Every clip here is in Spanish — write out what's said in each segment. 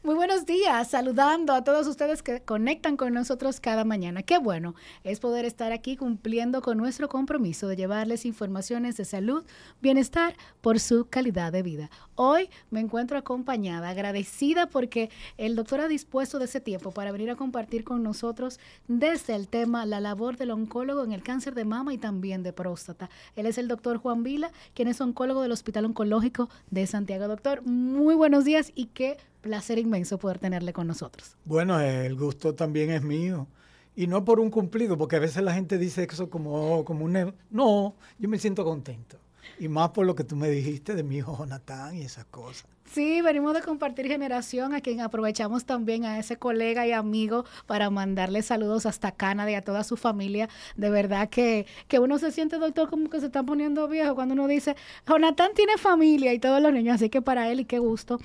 Muy buenos días, saludando a todos ustedes que conectan con nosotros cada mañana. Qué bueno es poder estar aquí cumpliendo con nuestro compromiso de llevarles informaciones de salud, bienestar por su calidad de vida. Hoy me encuentro acompañada, agradecida porque el doctor ha dispuesto de ese tiempo para venir a compartir con nosotros desde el tema la labor del oncólogo en el cáncer de mama y también de próstata. Él es el doctor Juan Vila, quien es oncólogo del Hospital Oncológico de Santiago. Doctor, muy buenos días y qué placer inmenso poder tenerle con nosotros. Bueno, el gusto también es mío. Y no por un cumplido, porque a veces la gente dice eso como un... No, yo me siento contento. Y más por lo que tú me dijiste de mi hijo Jonathan y esas cosas. Sí, venimos de compartir generación, a quien aprovechamos también a ese colega y amigo para mandarle saludos hasta Canadá y a toda su familia. De verdad que uno se siente, doctor, como que se está poniendo viejo cuando uno dice, Jonathan tiene familia y todos los niños, así que para él y qué gusto.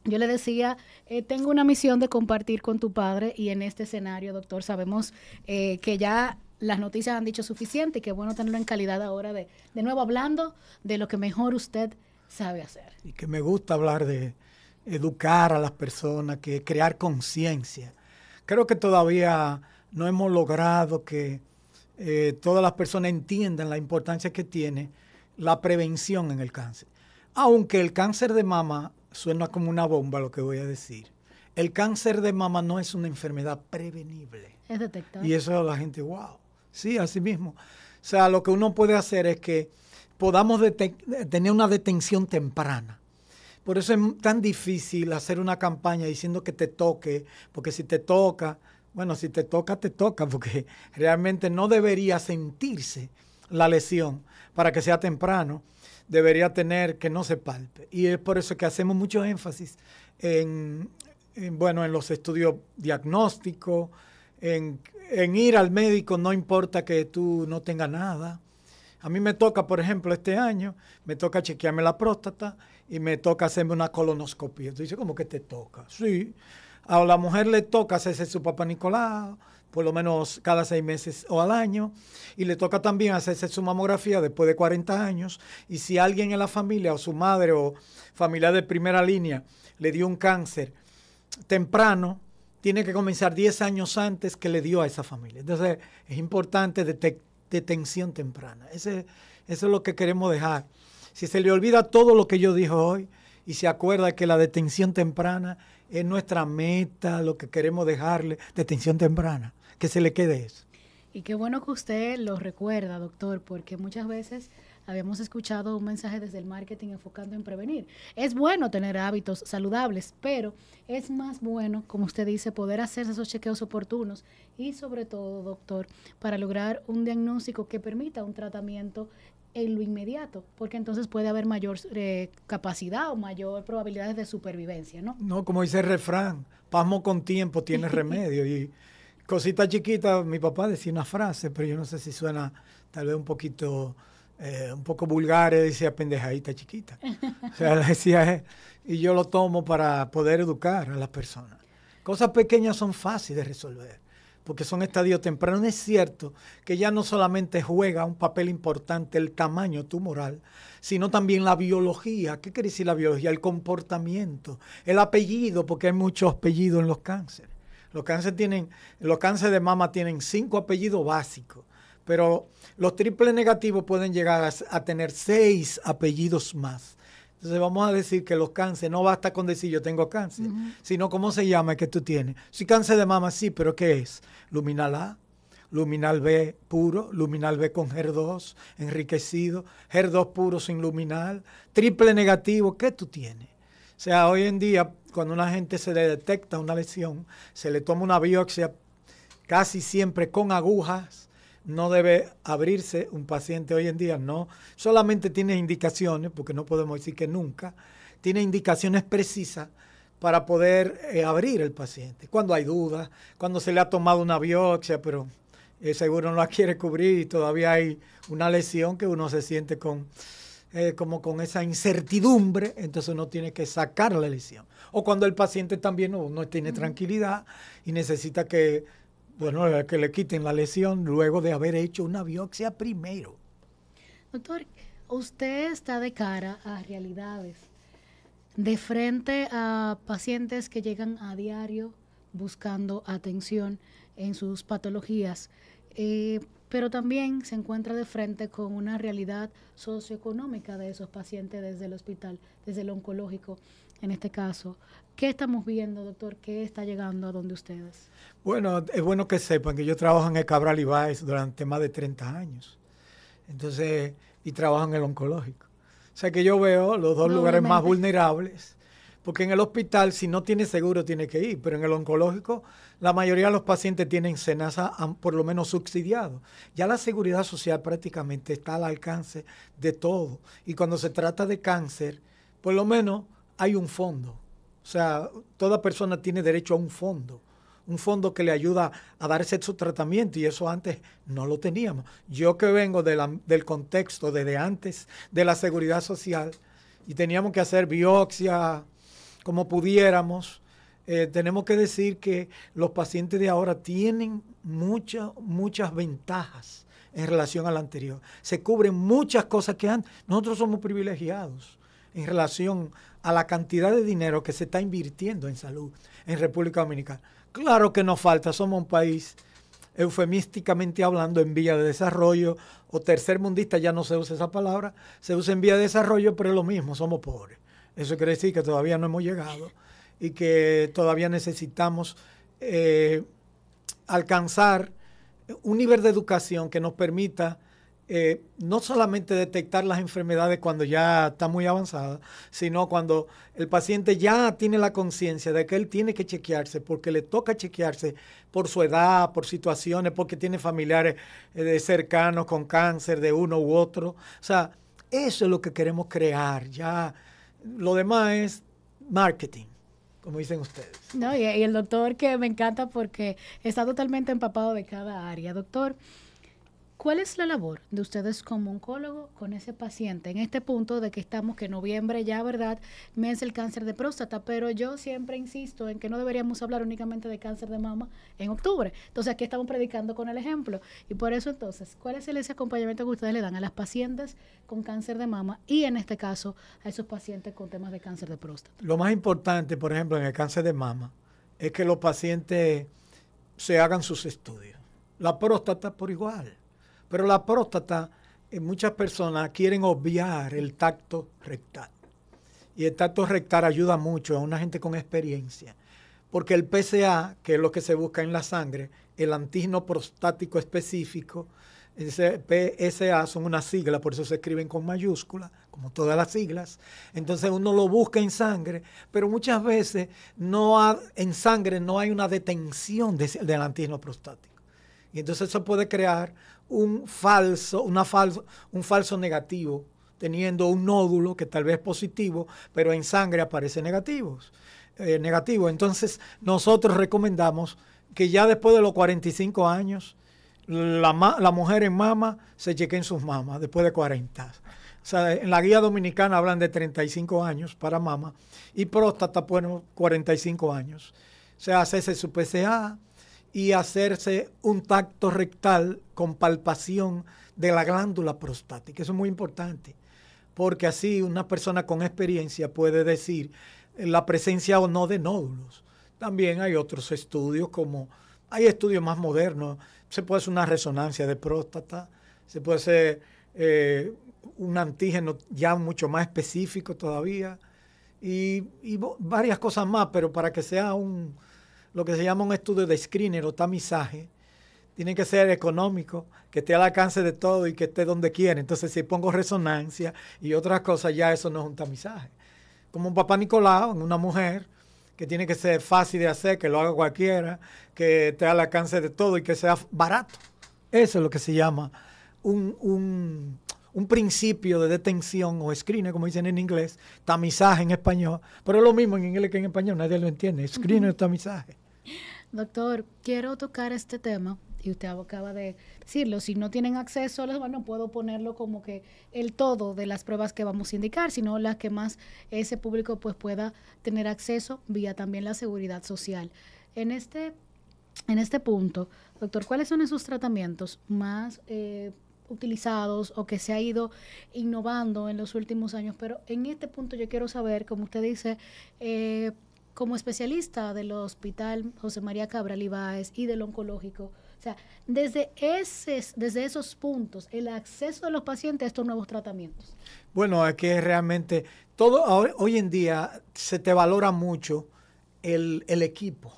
Yo le decía, tengo una misión de compartir con tu padre y en este escenario, doctor, sabemos que ya las noticias han dicho suficiente y que bueno tenerlo en calidad ahora de nuevo hablando de lo que mejor usted sabe hacer. Y que me gusta hablar de educar a las personas, que crear conciencia. Creo que todavía no hemos logrado que todas las personas entiendan la importancia que tiene la prevención en el cáncer. Aunque el cáncer de mama suena como una bomba lo que voy a decir. El cáncer de mama no es una enfermedad prevenible. Es detectable. Y eso la gente, wow. Sí, así mismo. O sea, lo que uno puede hacer es que podamos tener una detención temprana. Por eso es tan difícil hacer una campaña diciendo que te toque, porque si te toca, bueno, si te toca, porque realmente no debería sentirse la lesión para que sea temprano. Debería tener que no se palpe. Y es por eso que hacemos mucho énfasis en los estudios diagnósticos, en ir al médico, no importa que tú no tengas nada. A mí me toca, por ejemplo, este año, me toca chequearme la próstata y me toca hacerme una colonoscopia. Tú dices, ¿cómo que te toca? Sí. A la mujer le toca hacerse su papá Nicolau, por lo menos cada 6 meses o al año, y le toca también hacerse su mamografía después de 40 años, y si alguien en la familia o su madre o familiar de primera línea le dio un cáncer temprano, tiene que comenzar 10 años antes que le dio a esa familia. Entonces es importante detención temprana. Eso es lo que queremos dejar. Si se le olvida todo lo que yo dije hoy y se acuerda que la detención temprana es nuestra meta, lo que queremos dejarle, detención temprana, que se le quede eso. Y qué bueno que usted lo recuerda, doctor, porque muchas veces habíamos escuchado un mensaje desde el marketing enfocando en prevenir. Es bueno tener hábitos saludables, pero es más bueno, como usted dice, poder hacerse esos chequeos oportunos y sobre todo, doctor, para lograr un diagnóstico que permita un tratamiento en lo inmediato, porque entonces puede haber mayor capacidad o mayor probabilidades de supervivencia, ¿no? No, como dice el refrán, pasmo con tiempo tiene remedio. Y cosita chiquita, mi papá decía una frase, pero yo no sé si suena tal vez un poco vulgar, decía pendejadita chiquita. O sea, decía, y yo lo tomo para poder educar a las personas. Cosas pequeñas son fáciles de resolver, porque son estadios tempranos. Es cierto que ya no solamente juega un papel importante el tamaño tumoral, sino también la biología. ¿Qué quiere decir la biología? El comportamiento, el apellido, porque hay muchos apellidos en los cánceres. Los cánceres de mama tienen 5 apellidos básicos, pero los triple negativos pueden llegar a tener 6 apellidos más. Entonces vamos a decir que los cánceres, no basta con decir yo tengo cáncer, sino cómo se llama que tú tienes. Si cáncer de mama, sí, pero ¿qué es? Luminal A, luminal B puro, luminal B con HER2 enriquecido, HER2 puro sin luminal, triple negativo, ¿qué tú tienes? O sea, hoy en día, cuando una gente se le detecta una lesión, se le toma una biopsia casi siempre con agujas. No debe abrirse un paciente hoy en día, no. Solamente tiene indicaciones, porque no podemos decir que nunca, tiene indicaciones precisas para poder abrir el paciente. Cuando hay dudas, cuando se le ha tomado una biopsia, pero seguro no la quiere cubrir y todavía hay una lesión que uno se siente como con esa incertidumbre, entonces uno tiene que sacar la lesión. O cuando el paciente también no tiene tranquilidad y necesita que le quiten la lesión luego de haber hecho una biopsia primero. Doctor, usted está de cara a realidades de frente a pacientes que llegan a diario buscando atención en sus patologías, pero también se encuentra de frente con una realidad socioeconómica de esos pacientes desde el hospital, desde el oncológico en este caso. ¿Qué estamos viendo, doctor? ¿Qué está llegando a donde ustedes? Bueno, es bueno que sepan que yo trabajo en el Cabral Ibáez durante más de 30 años. Entonces, y trabajo en el oncológico. O sea que yo veo los dos lugares más vulnerables, porque en el hospital, si no tiene seguro, tiene que ir, pero en el oncológico, la mayoría de los pacientes tienen SENASA por lo menos subsidiado. Ya la seguridad social prácticamente está al alcance de todo. Y cuando se trata de cáncer, por lo menos hay un fondo. O sea, toda persona tiene derecho a un fondo que le ayuda a darse su tratamiento, y eso antes no lo teníamos. Yo que vengo del contexto desde antes de la seguridad social y teníamos que hacer biopsia como pudiéramos, tenemos que decir que los pacientes de ahora tienen muchas ventajas en relación al anterior. Se cubren muchas cosas que antes. Nosotros somos privilegiados en relación a la cantidad de dinero que se está invirtiendo en salud en República Dominicana. Claro que nos falta, somos un país, eufemísticamente hablando, en vía de desarrollo, o tercermundista, ya no se usa esa palabra, se usa en vía de desarrollo, pero es lo mismo, somos pobres. Eso quiere decir que todavía no hemos llegado y que todavía necesitamos alcanzar un nivel de educación que nos permita no solamente detectar las enfermedades cuando ya está muy avanzada, sino cuando el paciente ya tiene la conciencia de que él tiene que chequearse, porque le toca chequearse por su edad, por situaciones, porque tiene familiares cercanos con cáncer de uno u otro. O sea, eso es lo que queremos crear. Ya lo demás es marketing, como dicen ustedes. No, y el doctor, que me encanta porque está totalmente empapado de cada área. Doctor, ¿cuál es la labor de ustedes como oncólogo con ese paciente? En este punto de que estamos, que noviembre ya, ¿verdad?, mes del cáncer de próstata, pero yo siempre insisto en que no deberíamos hablar únicamente de cáncer de mama en octubre. Entonces aquí estamos predicando con el ejemplo. Y por eso entonces, ¿cuál es ese acompañamiento que ustedes le dan a las pacientes con cáncer de mama y en este caso a esos pacientes con temas de cáncer de próstata? Lo más importante, por ejemplo, en el cáncer de mama, es que los pacientes se hagan sus estudios. La próstata por igual. Pero la próstata, muchas personas quieren obviar el tacto rectal. Y el tacto rectal ayuda mucho a una gente con experiencia. Porque el PSA, que es lo que se busca en la sangre, el antígeno prostático específico, ese PSA son unas siglas, por eso se escriben con mayúsculas, como todas las siglas. Entonces uno lo busca en sangre, pero muchas veces en sangre no hay una detención del antígeno prostático. Y entonces eso puede crear un falso negativo, teniendo un nódulo que tal vez es positivo, pero en sangre aparece negativo. Entonces, nosotros recomendamos que ya después de los 45 años, la mujer en mama se chequeen sus mamas, después de 40. O sea, en la guía dominicana hablan de 35 años para mama y próstata, bueno, 45 años. O sea, hacerse su PSA y hacerse un tacto rectal con palpación de la glándula prostática. Eso es muy importante, porque así una persona con experiencia puede decir la presencia o no de nódulos. También hay otros estudios, hay estudios más modernos. Se puede hacer una resonancia de próstata, se puede hacer un antígeno ya mucho más específico todavía, y varias cosas más, pero para que sea lo que se llama un estudio de screener o tamizaje, tiene que ser económico, que esté al alcance de todo y que esté donde quiera. Entonces, si pongo resonancia y otras cosas, ya eso no es un tamizaje. Como un papá Nicolau en una mujer, que tiene que ser fácil de hacer, que lo haga cualquiera, que esté al alcance de todo y que sea barato. Eso es lo que se llama un principio de detención o screener, como dicen en inglés, tamizaje en español, pero es lo mismo en inglés que en español, nadie lo entiende, screener o tamizaje. Doctor, quiero tocar este tema, y usted acaba de decirlo, si no tienen acceso, no puedo ponerlo como que el todo de las pruebas que vamos a indicar, sino las que más ese público pues pueda tener acceso vía también la seguridad social. En este punto, doctor, ¿cuáles son esos tratamientos más utilizados o que se ha ido innovando en los últimos años, pero en este punto yo quiero saber, como usted dice, como especialista del Hospital José María Cabral Ibáez y del oncológico, o sea, desde esos puntos, el acceso de los pacientes a estos nuevos tratamientos. Bueno, es que realmente hoy en día se te valora mucho el equipo.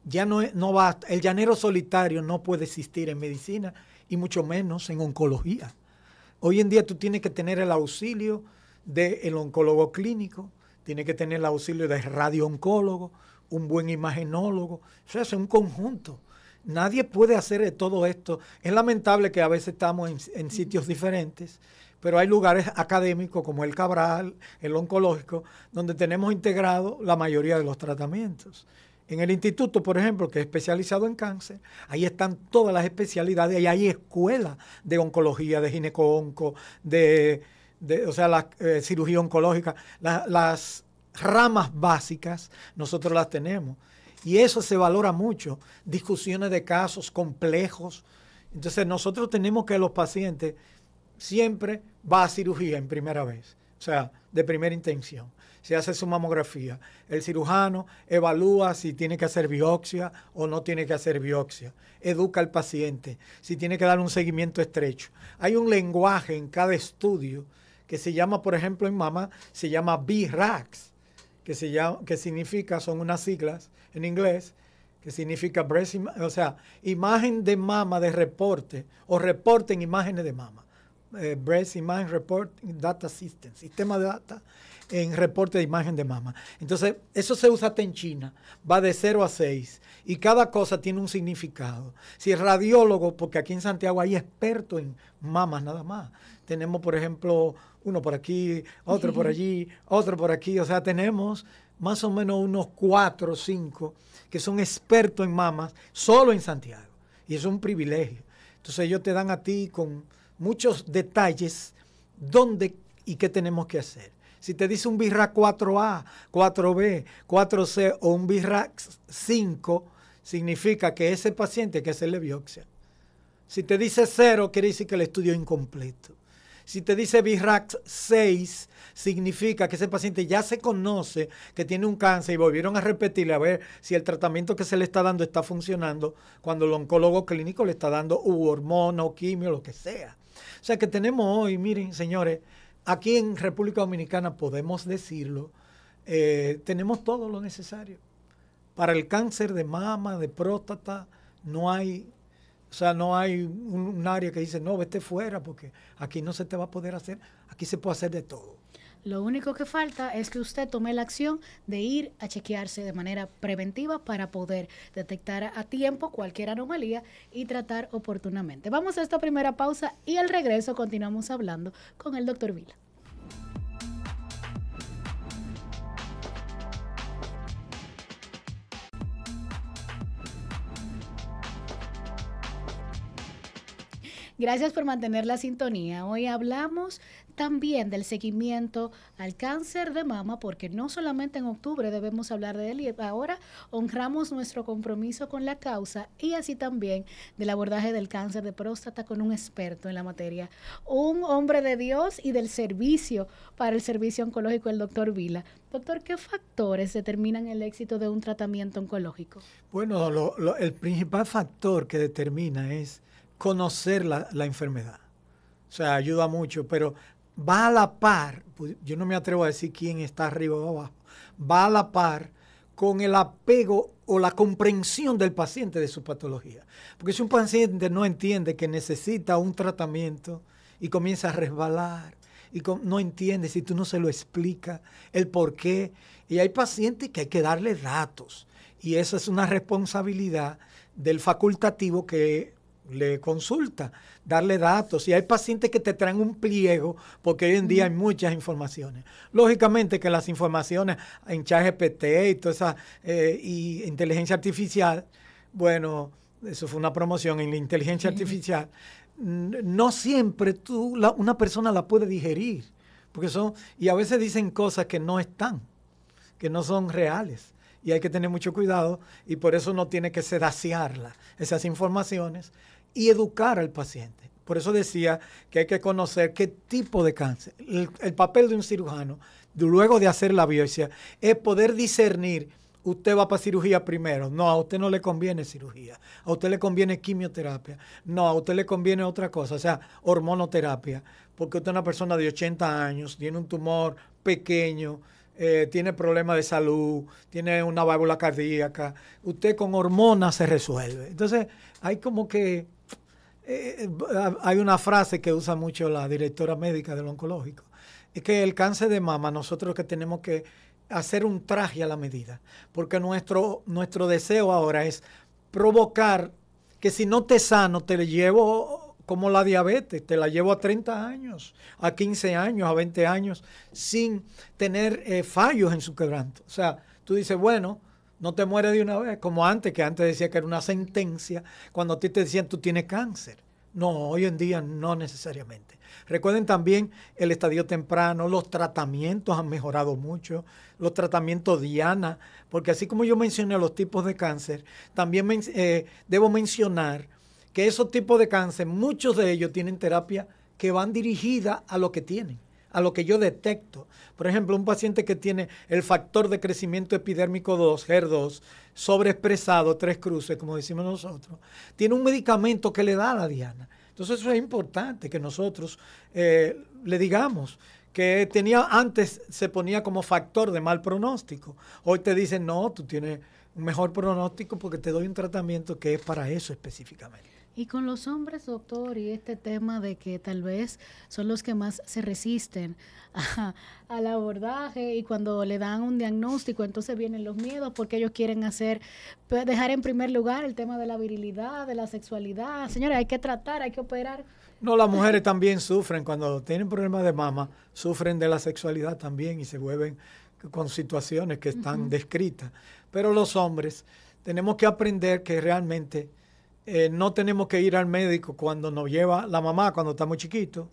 Ya no va, el llanero solitario no puede existir en medicina y mucho menos en oncología. Hoy en día tú tienes que tener el auxilio del oncólogo clínico, tienes que tener el auxilio del radiooncólogo, un buen imagenólogo. O sea, es un conjunto. Nadie puede hacer todo esto. Es lamentable que a veces estamos en sitios diferentes, pero hay lugares académicos como el Cabral, el oncológico, donde tenemos integrado la mayoría de los tratamientos. En el instituto, por ejemplo, que es especializado en cáncer, ahí están todas las especialidades y hay escuelas de oncología, de gineco-onco, o sea, la cirugía oncológica. Las ramas básicas nosotros las tenemos y eso se valora mucho. Discusiones de casos complejos. Entonces nosotros tenemos que los pacientes siempre va a cirugía en primera vez, o sea, de primera intención. Se hace su mamografía. El cirujano evalúa si tiene que hacer biopsia o no tiene que hacer biopsia. Educa al paciente, si tiene que dar un seguimiento estrecho. Hay un lenguaje en cada estudio que se llama, por ejemplo, en mama, se llama BRACS, que significa, son unas siglas en inglés, que significa o sea, imagen de mama de reporte o reporte en imágenes de mama. Breast Image Report Data System, sistema de data en reporte de imagen de mama. Entonces, eso se usa hasta en China, va de 0 a 6 y cada cosa tiene un significado. Si el radiólogo, porque aquí en Santiago hay expertos en mamas nada más. Tenemos, por ejemplo, uno por aquí, otro por allí, otro por aquí. O sea, tenemos más o menos unos 4 o 5 que son expertos en mamas solo en Santiago. Y eso es un privilegio. Entonces, ellos te dan a ti con muchos detalles dónde y qué tenemos que hacer. Si te dice un BRAC 4A, 4B, 4C o un BRAC 5, significa que ese paciente hay que hacerle biopsia. Si te dice 0, quiere decir que el estudio es incompleto. Si te dice BRAC 6, significa que ese paciente ya se conoce que tiene un cáncer y volvieron a repetirle a ver si el tratamiento que se le está dando está funcionando cuando el oncólogo clínico le está dando hormona o quimio, lo que sea. O sea que tenemos hoy, miren, señores, aquí en República Dominicana podemos decirlo, tenemos todo lo necesario. Para el cáncer de mama, de próstata, no hay un área que dice, no, vete fuera porque aquí no se te va a poder hacer, aquí se puede hacer de todo. Lo único que falta es que usted tome la acción de ir a chequearse de manera preventiva para poder detectar a tiempo cualquier anomalía y tratar oportunamente. Vamos a esta primera pausa y al regreso continuamos hablando con el doctor Vila. Gracias por mantener la sintonía. Hoy hablamos también del seguimiento al cáncer de mama, porque no solamente en octubre debemos hablar de él y ahora honramos nuestro compromiso con la causa y así también del abordaje del cáncer de próstata con un experto en la materia, un hombre de Dios y del servicio para el servicio oncológico, el doctor Vila. Doctor, ¿qué factores determinan el éxito de un tratamiento oncológico? Bueno, el principal factor que determina es conocer la enfermedad. O sea, ayuda mucho, pero va a la par, pues yo no me atrevo a decir quién está arriba o abajo, va a la par con el apego o la comprensión del paciente de su patología. Porque si un paciente no entiende que necesita un tratamiento y comienza a resbalar, y no entiende si tú no se lo explicas, el por qué, y hay pacientes que hay que darle datos, y esa es una responsabilidad del facultativo que le consulta, darle datos. Y hay pacientes que te traen un pliego, porque hoy en día hay muchas informaciones. Lógicamente que las informaciones en ChatGPT y toda esa y inteligencia artificial, bueno, eso fue una promoción en la inteligencia artificial, no siempre una persona la puede digerir, porque y a veces dicen cosas que no están, que no son reales. Y hay que tener mucho cuidado y por eso uno tiene que sedaciarla, esas informaciones, y educar al paciente. Por eso decía que hay que conocer qué tipo de cáncer. El papel de un cirujano, luego de hacer la biopsia, es poder discernir, usted va para cirugía primero. No, a usted no le conviene cirugía. A usted le conviene quimioterapia. No, a usted le conviene otra cosa, o sea, hormonoterapia. Porque usted es una persona de 80 años, tiene un tumor pequeño, tiene problemas de salud, tiene una válvula cardíaca. Usted con hormonas se resuelve. Entonces, hay como que... hay una frase que usa mucho la directora médica del oncológico. Es que el cáncer de mama, nosotros que tenemos que hacer un traje a la medida. Porque nuestro deseo ahora es provocar que si no te sano, te le llevo... como la diabetes, te la llevo a 30 años, a 15 años, a 20 años, sin tener fallos en su quebranto. O sea, tú dices, bueno, no te mueres de una vez, como antes, que antes decía que era una sentencia, cuando a ti te decían tú tienes cáncer. No, hoy en día no necesariamente. Recuerden también el estadio temprano, los tratamientos han mejorado mucho, los tratamientos Diana, porque así como yo mencioné los tipos de cáncer, también debo mencionar que esos tipos de cáncer, muchos de ellos tienen terapia que van dirigidas a lo que tienen, a lo que yo detecto. Por ejemplo, un paciente que tiene el factor de crecimiento epidérmico 2, HER2, sobreexpresado, 3 cruces, como decimos nosotros, tiene un medicamento que le da a la diana. Entonces eso es importante que nosotros le digamos que antes se ponía como factor de mal pronóstico. Hoy te dicen, no, tú tienes un mejor pronóstico porque te doy un tratamiento que es para eso específicamente. Y con los hombres, doctor, y este tema de que tal vez son los que más se resisten al abordaje y cuando le dan un diagnóstico, entonces vienen los miedos porque ellos quieren dejar en primer lugar el tema de la virilidad, de la sexualidad. Señores, hay que tratar, hay que operar. No, las mujeres también sufren, cuando tienen problemas de mama, sufren de la sexualidad también y se vuelven con situaciones que están descritas. Pero los hombres tenemos que aprender que realmente... no tenemos que ir al médico cuando nos lleva la mamá cuando estamos chiquitos,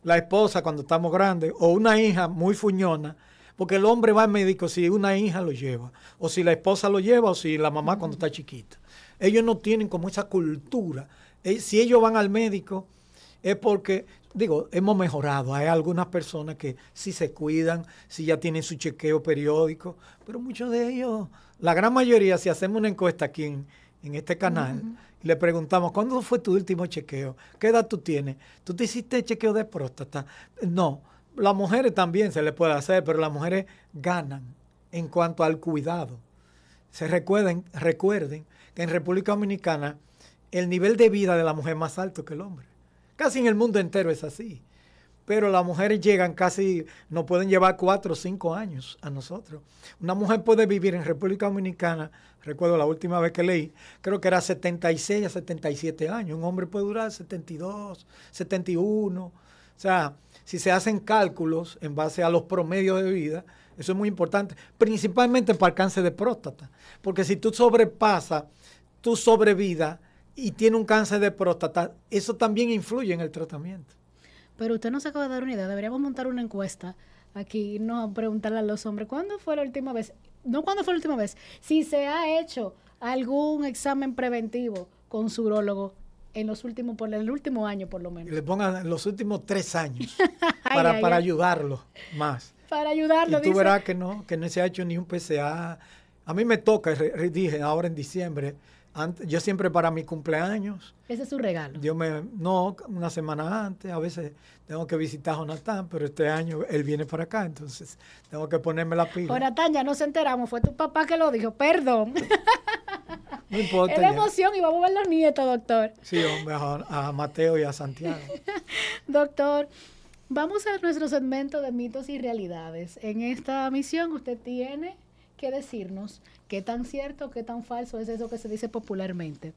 la esposa cuando estamos grandes, o una hija muy fuñona, porque el hombre va al médico si una hija lo lleva, o si la esposa lo lleva, o si la mamá cuando está chiquita. Ellos no tienen como esa cultura. Si ellos van al médico es porque, hemos mejorado. Hay algunas personas que sí se cuidan, sí ya tienen su chequeo periódico, pero muchos de ellos, la gran mayoría, si hacemos una encuesta aquí en este canal, y le preguntamos, ¿cuándo fue tu último chequeo? ¿Qué edad tú tienes? ¿Tú te hiciste chequeo de próstata? No, las mujeres también se les puede hacer, pero las mujeres ganan en cuanto al cuidado. Recuerden que en República Dominicana el nivel de vida de la mujer es más alto que el hombre. Casi en el mundo entero es así. Pero las mujeres nos pueden llevar 4 o 5 años a nosotros. Una mujer puede vivir en República Dominicana, recuerdo la última vez que leí, creo que era 76 a 77 años. Un hombre puede durar 72, 71. O sea, si se hacen cálculos en base a los promedios de vida, eso es muy importante, principalmente para el cáncer de próstata. Porque si tú sobrepasas tu sobrevida y tienes un cáncer de próstata, eso también influye en el tratamiento. Pero usted nos acaba de dar una idea. Deberíamos montar una encuesta aquí, no preguntarle a los hombres, ¿cuándo fue la última vez? No, ¿cuándo fue la última vez? Si se ha hecho algún examen preventivo con su urólogo por el último año, por lo menos. Le pongan los últimos 3 años para ayudarlo más. Para ayudarlo, y tú verás que no se ha hecho ni un PSA. A mí me toca, dije, ahora en diciembre. Yo siempre para mi cumpleaños. Ese es su regalo. No, una semana antes, a veces tengo que visitar a Jonathan, pero este año él viene para acá, entonces tengo que ponerme la pila. Jonathan, ya nos enteramos, fue tu papá que lo dijo, perdón. No importa. Es la emoción y vamos a ver los nietos, doctor. Sí, hombre, a Mateo y a Santiago. Doctor, vamos a nuestro segmento de mitos y realidades. En esta misión usted tiene que decirnos qué tan cierto, qué tan falso es eso que se dice popularmente.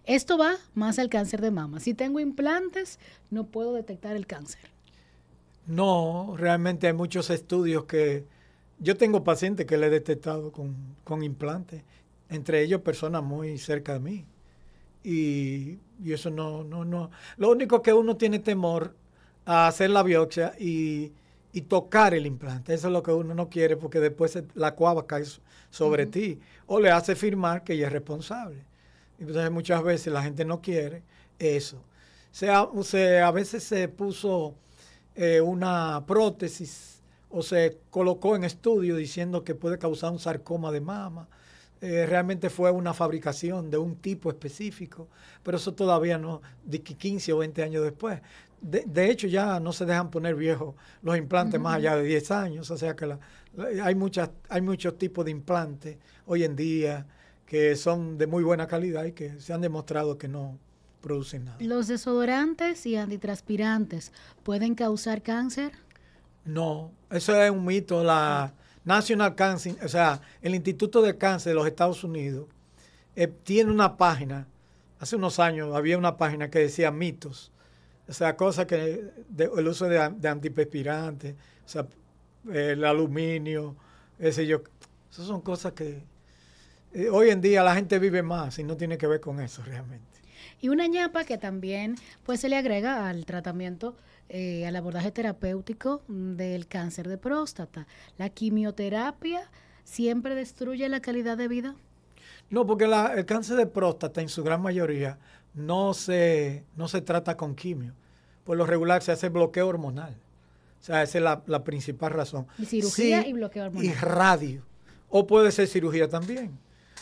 Esto va más al cáncer de mama. Si tengo implantes, no puedo detectar el cáncer. No, realmente hay muchos estudios que... Yo tengo pacientes que le he detectado con implantes, entre ellos personas muy cerca de mí. Y eso no. Lo único que uno tiene temor a hacer la biopsia y tocar el implante. Eso es lo que uno no quiere porque después la cuava cae sobre ti o le hace firmar que ella es responsable. Entonces muchas veces la gente no quiere eso. A veces se puso una prótesis o se colocó en estudio diciendo que puede causar un sarcoma de mama. Realmente fue una fabricación de un tipo específico, pero eso todavía no, de 15 o 20 años después. De hecho, ya no se dejan poner viejos los implantes más allá de 10 años, o sea que hay muchos tipos de implantes hoy en día que son de muy buena calidad y que se han demostrado que no producen nada. ¿Los desodorantes y antitranspirantes pueden causar cáncer? No, eso es un mito. La National Cancer, o sea, el Instituto de Cáncer de los Estados Unidos tiene una página. Hace unos años había una página que decía mitos, o sea, cosas que el uso de antiperspirantes, o sea, el aluminio, ese yo, esas son cosas que hoy en día la gente vive más y no tiene que ver con eso realmente. Y una ñapa que también pues se le agrega al tratamiento, al abordaje terapéutico del cáncer de próstata. ¿La quimioterapia siempre destruye la calidad de vida? No, porque el cáncer de próstata en su gran mayoría no se trata con quimio. Por lo regular se hace bloqueo hormonal. O sea, esa es la principal razón. Y cirugía y bloqueo hormonal. Y radio. O puede ser cirugía también.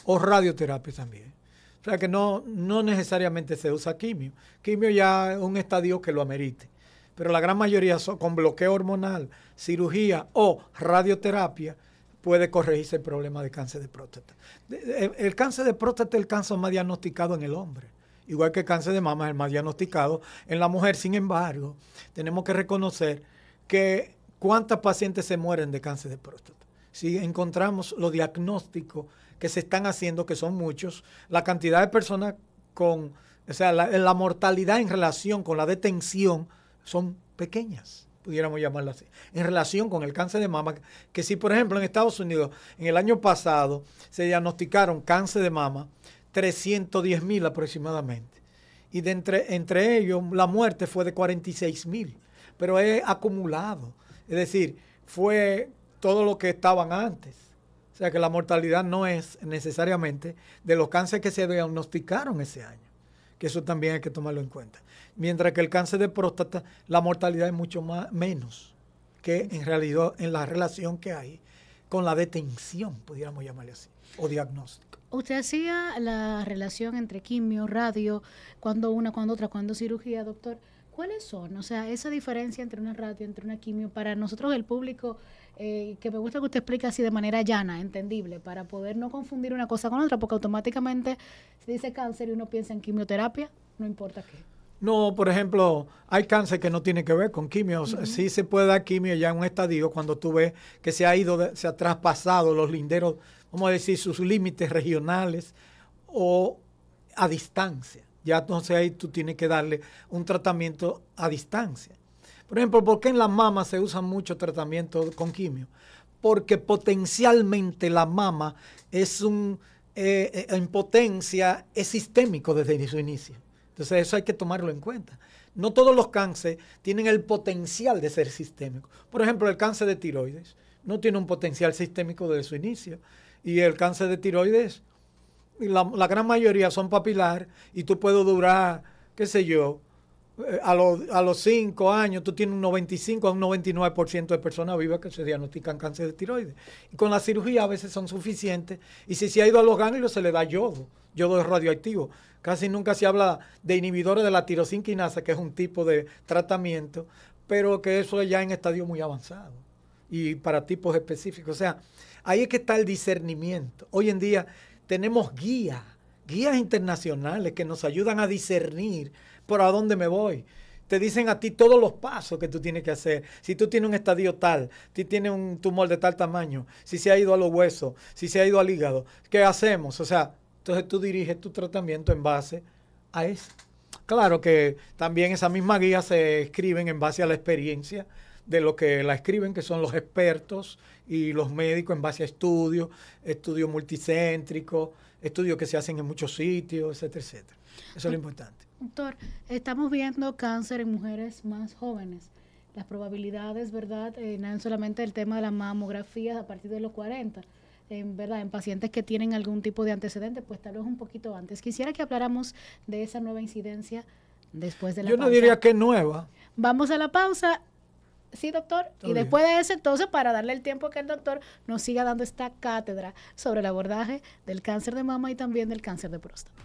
O radioterapia también. O sea que no necesariamente se usa quimio. Quimio ya es un estadio que lo amerite. Pero la gran mayoría son con bloqueo hormonal, cirugía o radioterapia puede corregirse el problema de cáncer de próstata. El cáncer de próstata es el cáncer más diagnosticado en el hombre. Igual que el cáncer de mama es el más diagnosticado en la mujer. Sin embargo, tenemos que reconocer que cuántas pacientes se mueren de cáncer de próstata. Si encontramos los diagnósticos que se están haciendo, que son muchos, la cantidad de personas con, o sea, la mortalidad en relación con la detención son pequeñas, pudiéramos llamarlo así, en relación con el cáncer de mama, que si por ejemplo en Estados Unidos en el año pasado se diagnosticaron cáncer de mama 310,000 aproximadamente, y entre ellos la muerte fue de 46,000, pero es acumulado, es decir, fue todo lo que estaban antes. O sea que la mortalidad no es necesariamente de los cánceres que se diagnosticaron ese año, que eso también hay que tomarlo en cuenta. Mientras que el cáncer de próstata, la mortalidad es mucho menos que en realidad en la relación que hay con la detención, pudiéramos llamarle así, o diagnóstico. ¿Usted hacía la relación entre quimio, radio, cuando una, cuando otra, cuando cirugía, doctor? ¿Cuáles son? O sea, esa diferencia entre una radio, entre una quimio, para nosotros el público, que me gusta que usted explique así de manera llana, entendible, para poder no confundir una cosa con otra, porque automáticamente se dice cáncer y uno piensa en quimioterapia, no importa qué. No, por ejemplo, hay cáncer que no tiene que ver con quimio. Sí se puede dar quimio ya en un estadio cuando tú ves que se ha traspasado los linderos, vamos a decir, sus límites regionales o a distancia. Ya entonces ahí tú tienes que darle un tratamiento a distancia. Por ejemplo, ¿por qué en la mama se usa mucho tratamiento con quimio? Porque potencialmente la mama es en potencia, es sistémico desde su inicio. Entonces eso hay que tomarlo en cuenta. No todos los cánceres tienen el potencial de ser sistémicos. Por ejemplo, el cáncer de tiroides no tiene un potencial sistémico desde su inicio. Y el cáncer de tiroides, la gran mayoría son papilar y tú puedes durar, qué sé yo, a los 5 años tú tienes un 95 a un 99% de personas vivas que se diagnostican cáncer de tiroides. Y con la cirugía a veces son suficientes. Y si se ha ido a los ganglios se le da yodo. Yodo es radioactivo. Casi nunca se habla de inhibidores de la tirosina quinasa, que es un tipo de tratamiento, pero que eso es ya en estadio muy avanzado y para tipos específicos. O sea, ahí es que está el discernimiento. Hoy en día tenemos guías internacionales que nos ayudan a discernir por a dónde me voy. Te dicen a ti todos los pasos que tú tienes que hacer. Si tú tienes un estadio tal, si tienes un tumor de tal tamaño, si se ha ido a los huesos, si se ha ido al hígado, ¿qué hacemos? O sea, entonces tú diriges tu tratamiento en base a eso. Claro que también esas mismas guías se escriben en base a la experiencia de lo que la escriben, que son los expertos y los médicos en base a estudios multicéntricos, estudios que se hacen en muchos sitios, etcétera, etcétera. Eso es lo importante. Doctor, estamos viendo cáncer en mujeres más jóvenes. Las probabilidades, ¿verdad? No solamente el tema de la mamografía a partir de los 40, ¿verdad? En pacientes que tienen algún tipo de antecedente, pues tal vez un poquito antes. Quisiera que habláramos de esa nueva incidencia después de la Yo pausa. no diría que es nueva. Vamos a la pausa. Sí, doctor. Está Y bien. después de eso, entonces, para darle el tiempo que el doctor nos siga dando esta cátedra sobre el abordaje del cáncer de mama y también del cáncer de próstata.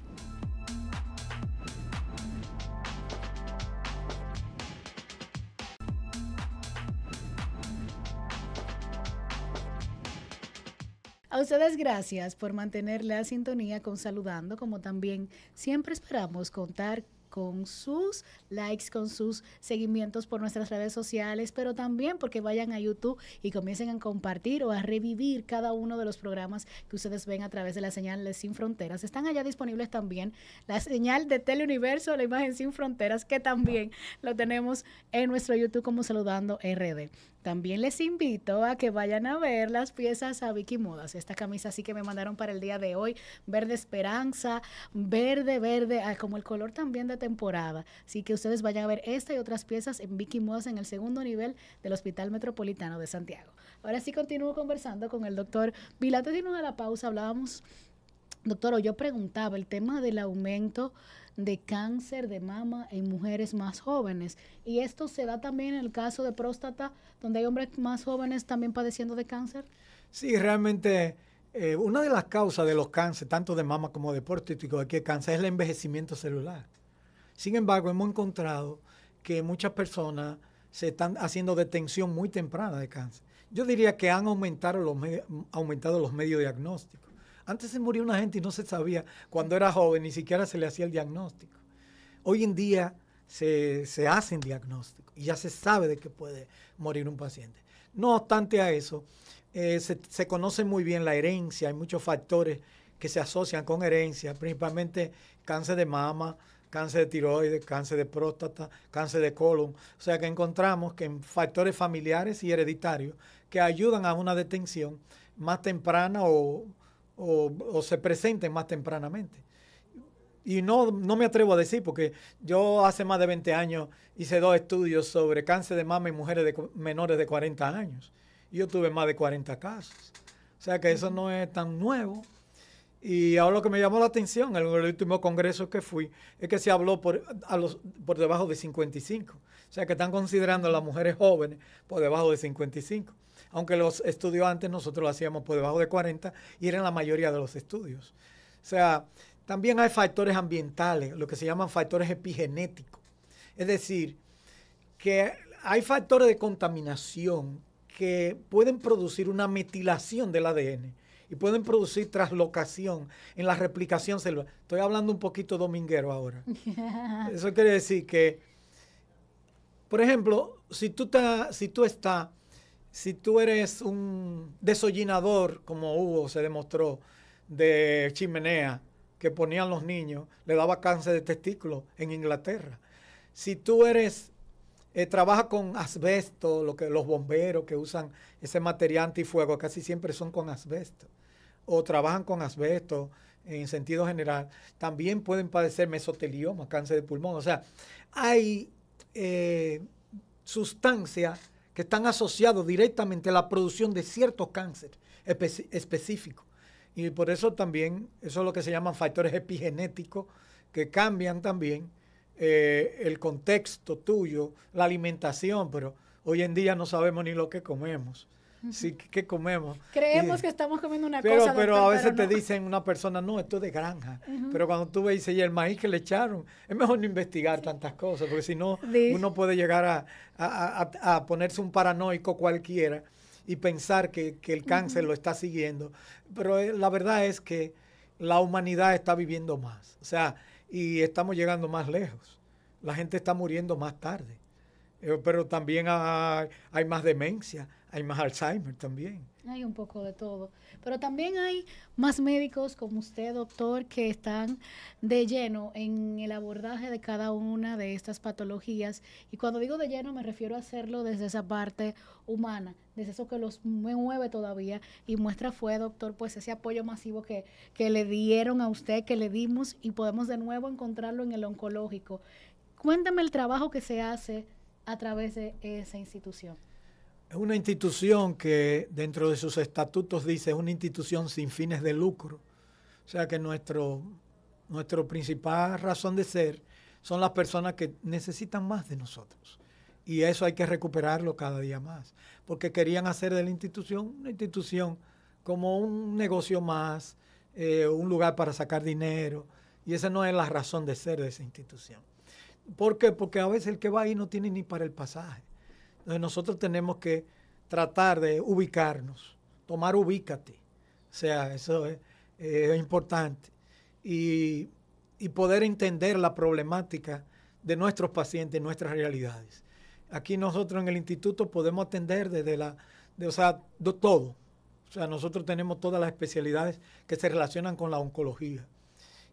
A ustedes gracias por mantener la sintonía con Saludando, como también siempre esperamos contar con sus likes, con sus seguimientos por nuestras redes sociales, pero también porque vayan a YouTube y comiencen a compartir o a revivir cada uno de los programas que ustedes ven a través de la señal de Sin Fronteras. Están allá disponibles también la señal de Teleuniverso, la imagen Sin Fronteras, que también lo tenemos en nuestro YouTube como Saludando RD. También les invito a que vayan a ver las piezas a Vicky Modas. Esta camisa así que me mandaron para el día de hoy, verde esperanza, verde, como el color también de temporada. Así que ustedes vayan a ver esta y otras piezas en Vicky Modas en el segundo nivel del Hospital Metropolitano de Santiago. Ahora sí continúo conversando con el doctor Vila. Antes de irnos a la pausa hablábamos, doctor, yo preguntaba el tema del aumento de cáncer de mama en mujeres más jóvenes. Y esto se da también en el caso de próstata, donde hay hombres más jóvenes también padeciendo de cáncer. Sí, realmente una de las causas de los cánceres, tanto de mama como de próstata, de que cáncer es el envejecimiento celular. Sin embargo, hemos encontrado que muchas personas se están haciendo detención muy temprana de cáncer. Yo diría que han aumentado los medios diagnósticos. Antes se moría una gente y no se sabía, cuando era joven, ni siquiera se le hacía el diagnóstico. Hoy en día se hacen diagnósticos y ya se sabe de que puede morir un paciente. No obstante a eso, se conoce muy bien la herencia, hay muchos factores que se asocian con herencia, principalmente cáncer de mama, cáncer de tiroides, cáncer de próstata, cáncer de colon. O sea que encontramos que en factores familiares y hereditarios que ayudan a una detención más temprana o se presenten más tempranamente. Y no me atrevo a decir, porque yo hace más de 20 años hice 2 estudios sobre cáncer de mama en mujeres menores de 40 años. Y yo tuve más de 40 casos. O sea que eso no es tan nuevo. Y ahora lo que me llamó la atención en el último congreso que fui es que se habló por debajo de 55. O sea que están considerando a las mujeres jóvenes por debajo de 55. Aunque los estudios antes nosotros lo hacíamos por debajo de 40 y eran la mayoría de los estudios. O sea, también hay factores ambientales, lo que se llaman factores epigenéticos. Es decir, que hay factores de contaminación que pueden producir una metilación del ADN y pueden producir traslocación en la replicación celular. Estoy hablando un poquito dominguero ahora. Eso quiere decir que, por ejemplo, si tú eres un desollinador, como hubo, se demostró, de chimenea que ponían los niños, le daba cáncer de testículo en Inglaterra. Si tú trabajas con asbesto, los bomberos que usan ese material antifuego, casi siempre son con asbesto, o trabajan con asbesto en sentido general, también pueden padecer mesotelioma, cáncer de pulmón. O sea, hay sustancias que están asociados directamente a la producción de ciertos cánceres específicos. Y por eso también, eso es lo que se llaman factores epigenéticos, que cambian también el contexto tuyo, la alimentación, pero hoy en día no sabemos ni lo que comemos. Sí, ¿qué comemos? Creemos que estamos comiendo una cosa. Pero a veces te no. Dicen una persona, no, esto es de granja. Pero cuando tú ves y dices, y el maíz que le echaron, es mejor no investigar tantas cosas, porque si no, uno puede llegar a ponerse un paranoico cualquiera y pensar que el cáncer lo está siguiendo. Pero la verdad es que la humanidad está viviendo más. O sea, y estamos llegando más lejos. La gente está muriendo más tarde. Pero también hay más demencia, hay más Alzheimer también. Hay un poco de todo. Pero también hay más médicos como usted, doctor, que están de lleno en el abordaje de cada una de estas patologías. Y cuando digo de lleno me refiero a hacerlo desde esa parte humana, desde eso que los mueve todavía. Y muestra fue, doctor, pues ese apoyo masivo que le dieron a usted, que le dimos, y podemos de nuevo encontrarlo en el oncológico. Cuéntame el trabajo que se hace a través de esa institución. Es una institución que dentro de sus estatutos dice es una institución sin fines de lucro. O sea que nuestro principal razón de ser son las personas que necesitan más de nosotros. Y eso hay que recuperarlo cada día más, porque querían hacer de la institución una institución como un negocio más, un lugar para sacar dinero, y esa no es la razón de ser de esa institución. ¿Por qué? Porque a veces el que va ahí no tiene ni para el pasaje. Entonces nosotros tenemos que tratar de ubicarnos, tomar ubícate, o sea, eso es importante, y poder entender la problemática de nuestros pacientes, nuestras realidades. Aquí nosotros en el instituto podemos atender de todo. O sea, nosotros tenemos todas las especialidades que se relacionan con la oncología.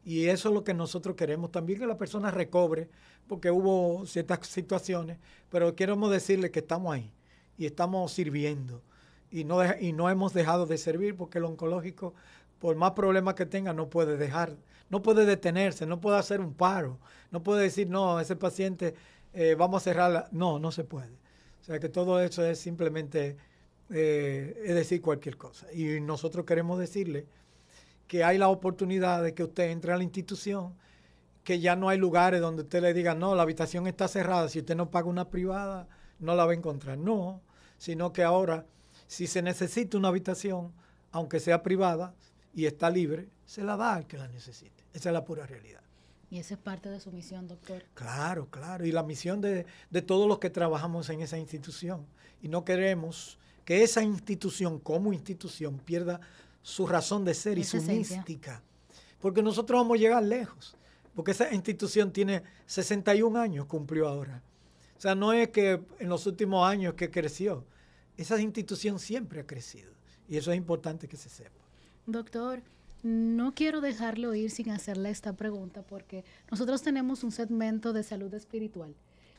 Y eso es lo que nosotros queremos también, que la persona recobre, porque hubo ciertas situaciones, pero queremos decirle que estamos ahí y estamos sirviendo. Y no hemos dejado de servir, porque el oncológico, por más problemas que tenga, no puede detenerse, no puede hacer un paro, no puede decir, no, ese paciente vamos a cerrarla. No se puede. O sea que todo eso es simplemente es decir cualquier cosa. Y nosotros queremos decirle que hay la oportunidad de que usted entre a la institución, que ya no hay lugares donde usted le diga, no, la habitación está cerrada, si usted no paga una privada, no la va a encontrar. No, sino que ahora, si se necesita una habitación, aunque sea privada y está libre, se la da al que la necesite. Esa es la pura realidad. Y esa es parte de su misión, doctor. Claro, claro. Y la misión de todos los que trabajamos en esa institución. Y no queremos que esa institución como institución pierda su razón de ser y su mística. Porque nosotros vamos a llegar lejos. Porque esa institución tiene 61 años, cumplió ahora. O sea, no es que en los últimos años que creció. Esa institución siempre ha crecido. Y eso es importante que se sepa. Doctor, no quiero dejarlo ir sin hacerle esta pregunta, porque nosotros tenemos un segmento de salud espiritual.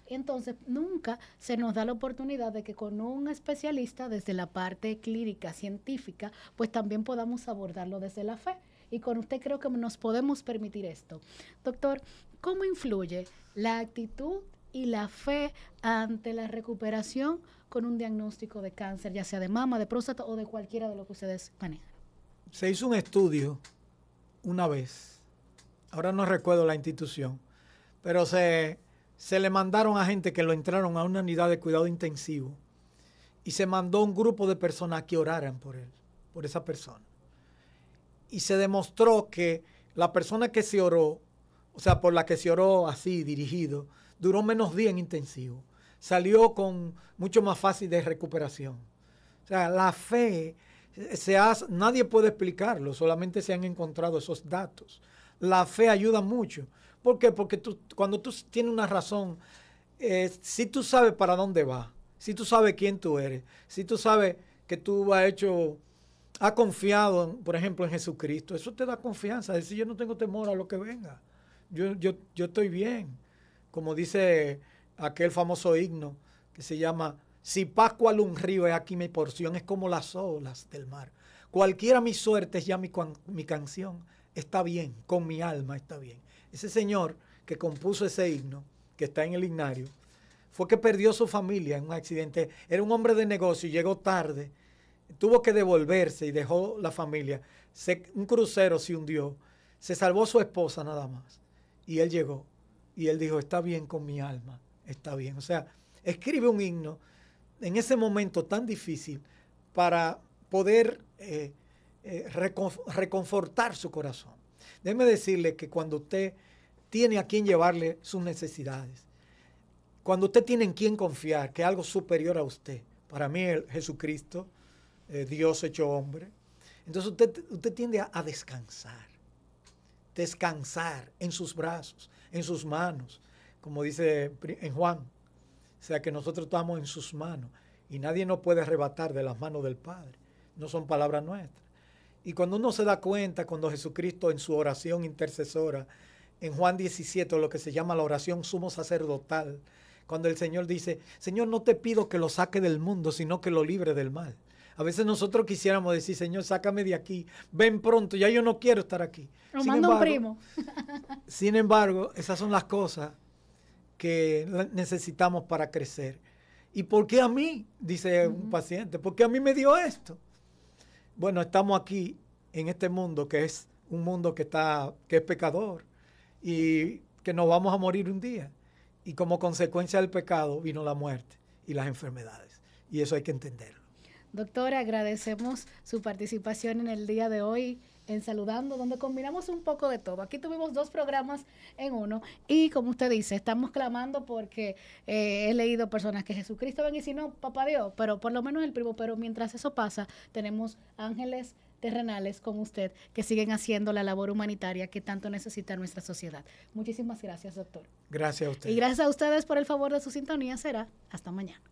Entonces, nunca se nos da la oportunidad de que con un especialista desde la parte clínica, científica, pues también podamos abordarlo desde la fe. Y con usted creo que nos podemos permitir esto. Doctor, ¿cómo influye la actitud y la fe ante la recuperación con un diagnóstico de cáncer, ya sea de mama, de próstata o de cualquiera de lo que ustedes manejan? Se hizo un estudio una vez, ahora no recuerdo la institución, pero se le mandaron a gente que lo entraron a una unidad de cuidado intensivo y se mandó un grupo de personas que oraran por él, por esa persona. Y se demostró que la persona que se oró, o sea, por la que se oró así, dirigido, duró menos días en intensivo. Salió con mucho más fácil de recuperación. O sea, la fe nadie puede explicarlo, solamente se han encontrado esos datos. La fe ayuda mucho. ¿Por qué? Porque cuando tú tienes una razón, si tú sabes para dónde vas, si tú sabes quién tú eres, si tú sabes que tú has confiado, por ejemplo, en Jesucristo, eso te da confianza. Decir, yo no tengo temor a lo que venga. Yo estoy bien. Como dice aquel famoso himno que se llama, si Pascua un río es aquí mi porción, es como las olas del mar. Cualquiera mi suerte es ya mi canción. Está bien, con mi alma está bien. Ese señor que compuso ese himno, que está en el himnario, fue que perdió su familia en un accidente. Era un hombre de negocio y llegó tarde. Tuvo que devolverse y dejó la familia. Un crucero se hundió. Se salvó su esposa nada más. Y él llegó. Y él dijo, está bien con mi alma. Está bien. O sea, escribe un himno en ese momento tan difícil para poder reconfortar su corazón. Déjeme decirle que cuando usted tiene a quien llevarle sus necesidades, cuando usted tiene en quien confiar, que es algo superior a usted, para mí Jesucristo, Dios hecho hombre, entonces usted tiende a descansar en sus brazos, en sus manos, como dice en Juan. O sea que nosotros estamos en sus manos y nadie nos puede arrebatar de las manos del Padre. No son palabras nuestras. Y cuando uno se da cuenta, cuando Jesucristo en su oración intercesora, en Juan 17, lo que se llama la oración sumo sacerdotal, cuando el Señor dice, Señor, no te pido que lo saque del mundo, sino que lo libre del mal. A veces nosotros quisiéramos decir, Señor, sácame de aquí, ven pronto, ya yo no quiero estar aquí. Nos manda un primo. Sin embargo, esas son las cosas que necesitamos para crecer. ¿Y por qué a mí? Dice un paciente, ¿por qué a mí me dio esto? Bueno, estamos aquí en este mundo que es un mundo que es pecador y que nos vamos a morir un día. Y como consecuencia del pecado vino la muerte y las enfermedades. Y eso hay que entenderlo. Doctora, agradecemos su participación en el día de hoy en Saludando, donde combinamos un poco de todo. Aquí tuvimos 2 programas en uno y, como usted dice, estamos clamando porque he leído personas que Jesucristo ven y si no, papá Dios, pero por lo menos el primo. Pero mientras eso pasa, tenemos ángeles terrenales como usted que siguen haciendo la labor humanitaria que tanto necesita nuestra sociedad. Muchísimas gracias, doctor. Gracias a usted. Y gracias a ustedes por el favor de su sintonía. Será hasta mañana.